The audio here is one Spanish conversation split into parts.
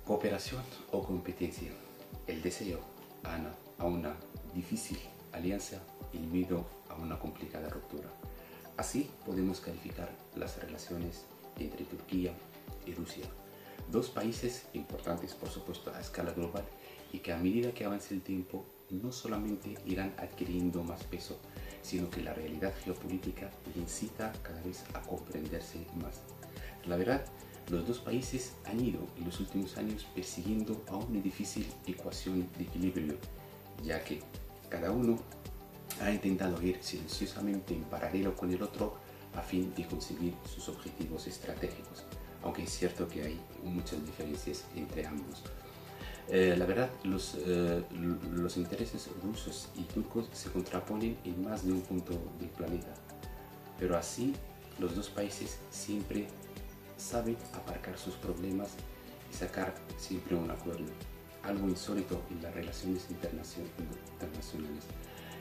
Cooperación o competencia, el deseo a una difícil alianza y el miedo a una complicada ruptura. Así podemos calificar las relaciones entre Turquía y Rusia, dos países importantes por supuesto a escala global y que a medida que avance el tiempo no solamente irán adquiriendo más peso, sino que la realidad geopolítica les incita cada vez a comprenderse más. La verdad, los dos países han ido en los últimos años persiguiendo a una difícil ecuación de equilibrio, ya que cada uno ha intentado ir silenciosamente en paralelo con el otro a fin de conseguir sus objetivos estratégicos, aunque es cierto que hay muchas diferencias entre ambos. La verdad, los intereses rusos y turcos se contraponen en más de un punto del planeta, pero así los dos países siempre saben aparcar sus problemas y sacar siempre un acuerdo, algo insólito en las relaciones internacionales.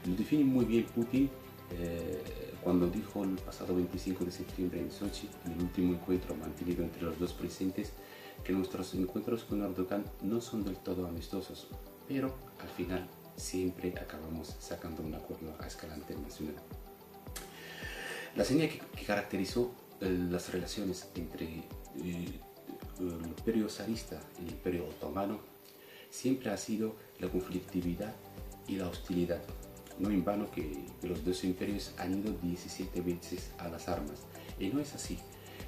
Lo define muy bien Putin cuando dijo el pasado 25 de septiembre en Sochi, en el último encuentro mantenido entre los dos presidentes, que nuestros encuentros con Erdogan no son del todo amistosos, pero al final siempre acabamos sacando un acuerdo a escala internacional. La señal que caracterizó las relaciones entre el imperio zarista y el imperio otomano siempre ha sido la conflictividad y la hostilidad. No en vano que los dos imperios han ido 17 veces a las armas, y no es así,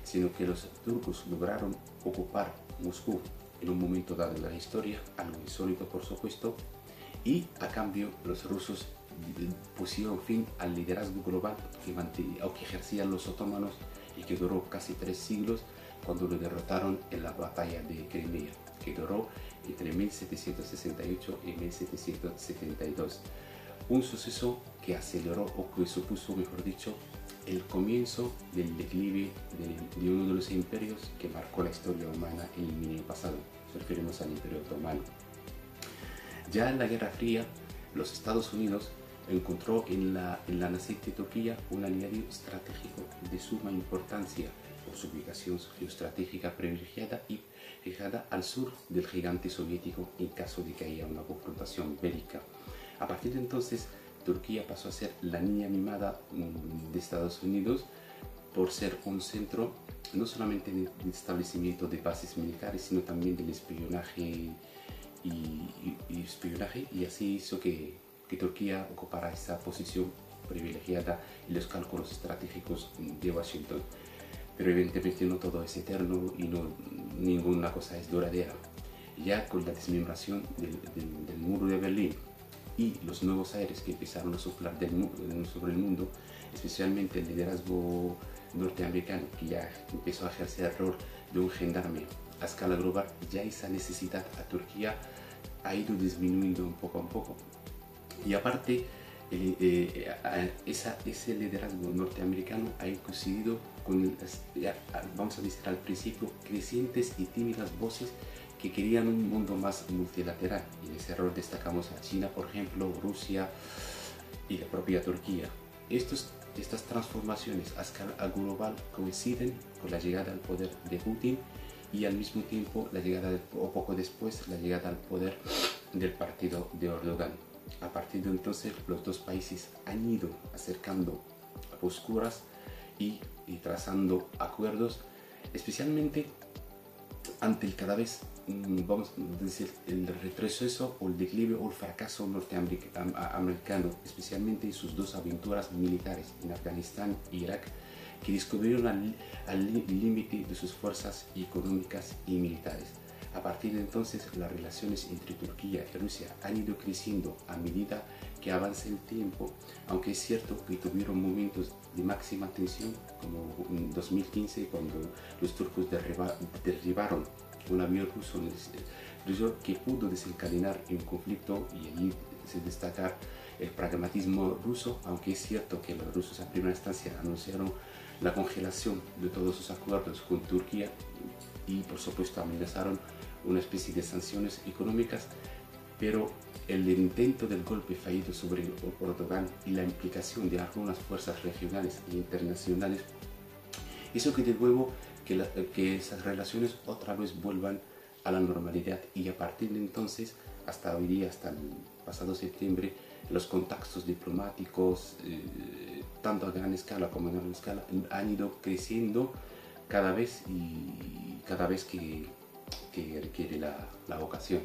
sino que los turcos lograron ocupar Moscú en un momento dado de la historia, algo insólito por supuesto, y a cambio los rusos pusieron fin al liderazgo global que ejercían los otomanos y que duró casi 3 siglos cuando lo derrotaron en la batalla de Crimea, que duró entre 1768 y 1772. Un suceso que aceleró o que supuso, mejor dicho, el comienzo del declive de uno de los imperios que marcó la historia humana en el milenio pasado. Nos referimos al Imperio Otomano. Ya en la Guerra Fría, los Estados Unidos encontró en la naciente Turquía un aliado estratégico de suma importancia por su ubicación geoestratégica privilegiada y fijada al sur del gigante soviético en caso de que haya una confrontación bélica. A partir de entonces, Turquía pasó a ser la niña mimada de Estados Unidos por ser un centro no solamente de establecimiento de bases militares, sino también del espionaje y así hizo que Turquía ocupara esa posición privilegiada en los cálculos estratégicos de Washington. Pero evidentemente no todo es eterno y ninguna cosa es duradera. Ya con la desmembración del muro de Berlín y los nuevos aires que empezaron a soplar sobre el mundo, especialmente el liderazgo norteamericano, que ya empezó a ejercer el rol de un gendarme a escala global, ya esa necesidad a Turquía ha ido disminuyendo un poco a poco. Y aparte, ese liderazgo norteamericano ha coincidido con, vamos a decir al principio, crecientes y tímidas voces que querían un mundo más multilateral. Y en ese rol destacamos a China, por ejemplo, Rusia y la propia Turquía. Estas transformaciones a escala global coinciden con la llegada al poder de Putin y al mismo tiempo o poco después la llegada al poder del partido de Erdogan. A partir de entonces los dos países han ido acercando posturas y trazando acuerdos, especialmente ante el cada vez, vamos a decir, el retroceso o el declive o el fracaso norteamericano, especialmente en sus dos aventuras militares en Afganistán e Irak, que descubrieron al límite de sus fuerzas económicas y militares. A partir de entonces, las relaciones entre Turquía y Rusia han ido creciendo a medida que avanza el tiempo, aunque es cierto que tuvieron momentos de máxima tensión, como en 2015, cuando los turcos derribaron un avión ruso que pudo desencadenar un conflicto, y allí se destaca el pragmatismo ruso, aunque es cierto que los rusos a primera instancia anunciaron la congelación de todos sus acuerdos con Turquía y por supuesto amenazaron una especie de sanciones económicas, pero el intento del golpe fallido sobre Erdogan y la implicación de algunas fuerzas regionales e internacionales hizo que de nuevo que esas relaciones otra vez vuelvan a la normalidad, y a partir de entonces, hasta hoy día, hasta el pasado septiembre, los contactos diplomáticos, tanto a gran escala como a menor escala, han ido creciendo cada vez que requiere la ocasión.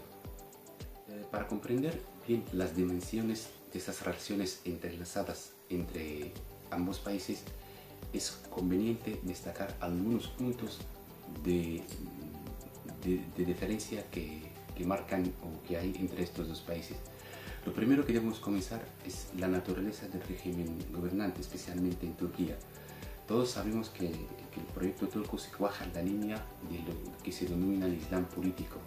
Para comprender bien las dimensiones de esas relaciones entrelazadas entre ambos países, es conveniente destacar algunos puntos de diferencia que marcan o que hay entre estos dos países. Lo primero que debemos comenzar es la naturaleza del régimen gobernante, especialmente en Turquía. Todos sabemos que el proyecto turco se cuaja en la línea de lo que se denomina el Islam político,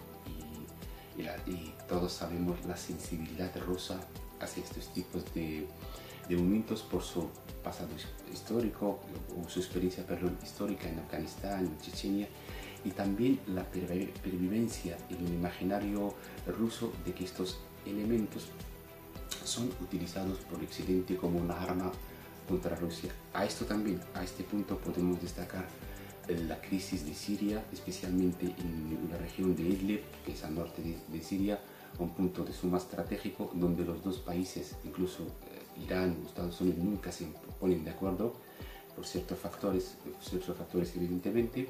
y todos sabemos la sensibilidad rusa hacia estos tipos de movimientos por su pasado histórico o su experiencia histórica en Afganistán, en Chechenia, y también la pervivencia en el imaginario ruso de que estos elementos son utilizados por Occidente como una arma contra Rusia. A este punto podemos destacar la crisis de Siria, especialmente en la región de Idlib, que es al norte de Siria, un punto de suma estratégico donde los dos países, incluso Irán y Estados Unidos, nunca se ponen de acuerdo por ciertos factores evidentemente,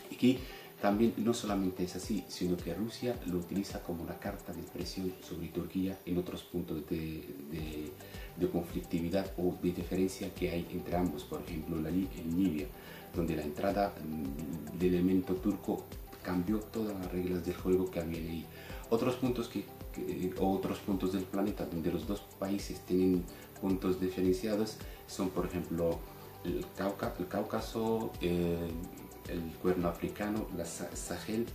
y que también no solamente es así, sino que Rusia lo utiliza como una carta de presión sobre Turquía en otros puntos de conflictividad o de diferencia que hay entre ambos. Por ejemplo, en Libia, donde la entrada del elemento turco cambió todas las reglas del juego que había ahí. Otros puntos del planeta donde los dos países tienen puntos diferenciados son, por ejemplo, el Cáucaso, el Cuerno Africano, la Sahel.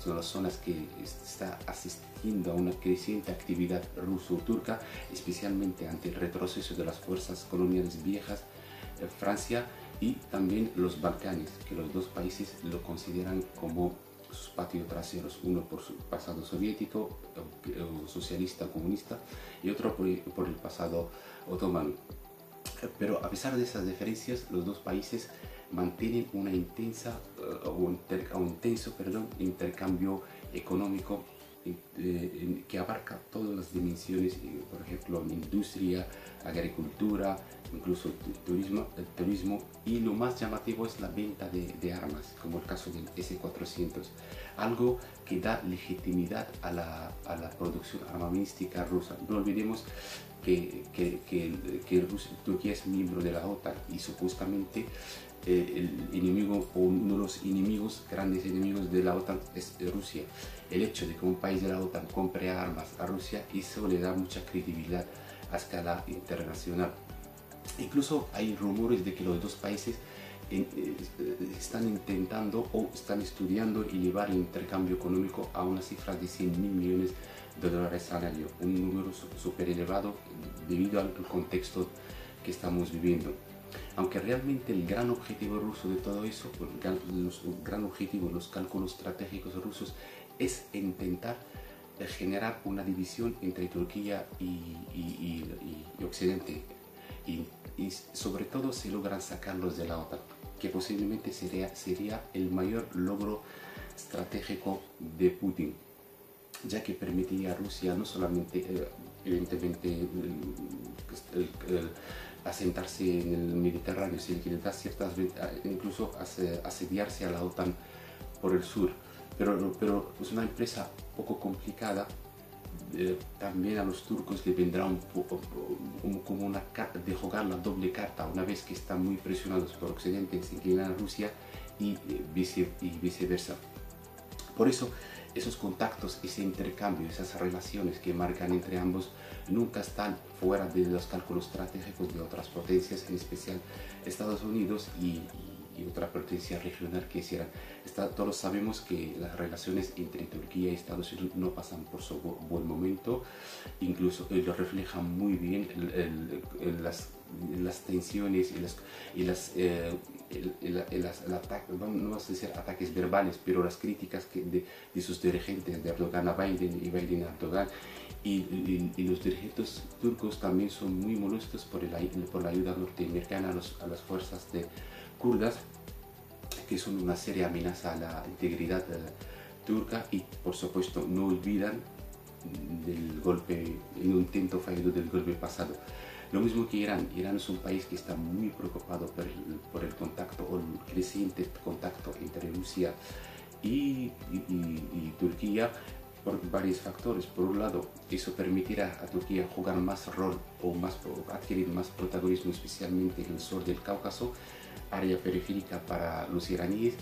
Son las zonas que está asistiendo a una creciente actividad ruso-turca, especialmente ante el retroceso de las fuerzas coloniales viejas, Francia, y también los Balcanes, que los dos países lo consideran como sus patios traseros, uno por su pasado soviético o socialista comunista, y otro por el pasado otomano. Pero a pesar de esas diferencias, los dos países mantienen un intenso intercambio económico que abarca todas las dimensiones, por ejemplo, industria, agricultura, incluso el turismo, y lo más llamativo es la venta de armas, como el caso del S-400, algo que da legitimidad a la producción armamentística rusa. No olvidemos que Turquía es miembro de la OTAN, y supuestamente el enemigo o uno de los grandes enemigos de la OTAN es Rusia. El hecho de que un país de la OTAN compre armas a Rusia, eso le da mucha credibilidad a escala internacional. Incluso hay rumores de que los dos países están intentando o están estudiando elevar el intercambio económico a una cifra de 100.000 millones de dólares al año, un número súper elevado debido al contexto que estamos viviendo. Aunque realmente el gran objetivo ruso de todo eso, el gran objetivo de los cálculos estratégicos rusos, es intentar generar una división entre Turquía y Occidente, y sobre todo si logran sacarlos de la OTAN, que posiblemente sería el mayor logro estratégico de Putin, ya que permitiría a Rusia no solamente evidentemente asentarse en el Mediterráneo, sino que le da ciertas incluso asediarse a la OTAN por el sur, pero es una empresa poco complicada. También a los turcos le vendrá como una carta de jugar la doble carta, una vez que están muy presionados por Occidente, se inclinan a Rusia y viceversa. Por eso esos contactos, ese intercambio, esas relaciones que marcan entre ambos nunca están fuera de los cálculos estratégicos de otras potencias, en especial Estados Unidos y otra potencia regional que hicieran. Todos sabemos que las relaciones entre Turquía y Estados Unidos no pasan por su buen momento, incluso lo reflejan muy bien las tensiones no vamos a decir ataques verbales, pero las críticas de sus dirigentes, de Erdogan a Biden y Biden a Erdogan, y los dirigentes turcos también son muy molestos por la ayuda norteamericana a las fuerzas kurdas, que son una seria amenaza a la integridad turca y por supuesto no olvidan del golpe, el intento fallido del golpe pasado. Lo mismo que Irán. Irán es un país que está muy preocupado por el contacto o el creciente contacto entre Rusia y Turquía por varios factores. Por un lado, eso permitirá a Turquía jugar más rol o adquirir más protagonismo, especialmente en el sur del Cáucaso, área periférica para los iraníes,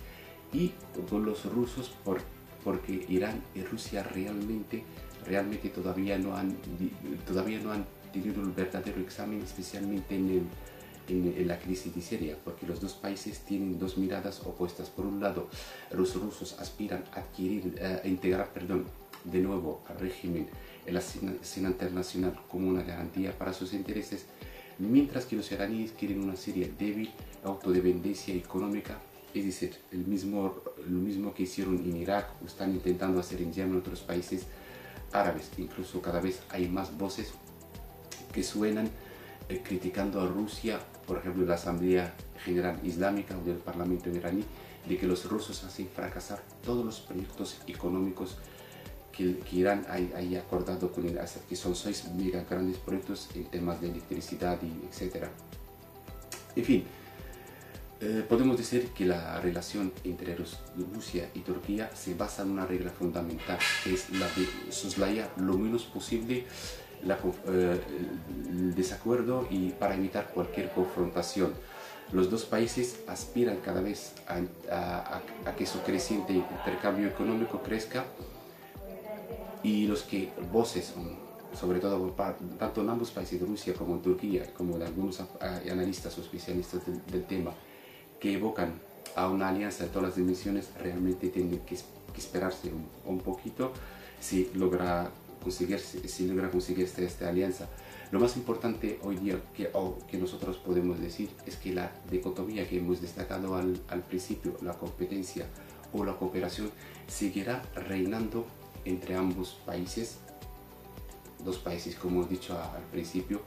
y con los rusos porque Irán y Rusia realmente todavía no han tenido el verdadero examen, especialmente en la crisis de Siria, porque los dos países tienen dos miradas opuestas. Por un lado, los rusos aspiran a integrar de nuevo al régimen en la escena internacional como una garantía para sus intereses, mientras que los iraníes quieren una Siria débil, autodependencia económica, es decir, lo mismo que hicieron en Irak o están intentando hacer en Yemen y otros países árabes. Incluso cada vez hay más voces que suenan criticando a Rusia, por ejemplo, en la Asamblea General Islámica o del Parlamento iraní, de que los rusos hacen fracasar todos los proyectos económicos que Irán haya acordado con el Assad, que son 6 mega grandes proyectos en temas de electricidad y etc. En fin, podemos decir que la relación entre Rusia y Turquía se basa en una regla fundamental, que es la de soslayar lo menos posible el desacuerdo y para evitar cualquier confrontación. Los dos países aspiran cada vez a que su creciente intercambio económico crezca, y los que voces, sobre todo tanto en ambos países, de Rusia como en Turquía, como de algunos analistas o especialistas del tema, que evocan a una alianza de todas las dimensiones, realmente tienen que esperarse un poquito si logra conseguirse esta alianza. Lo más importante hoy día que nosotros podemos decir es que la dicotomía que hemos destacado al principio, la competencia o la cooperación, seguirá reinando entre ambos países, dos países, como he dicho al principio,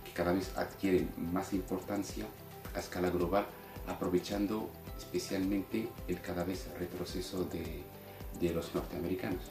que cada vez adquieren más importancia a escala global, aprovechando especialmente el cada vez retroceso de los norteamericanos.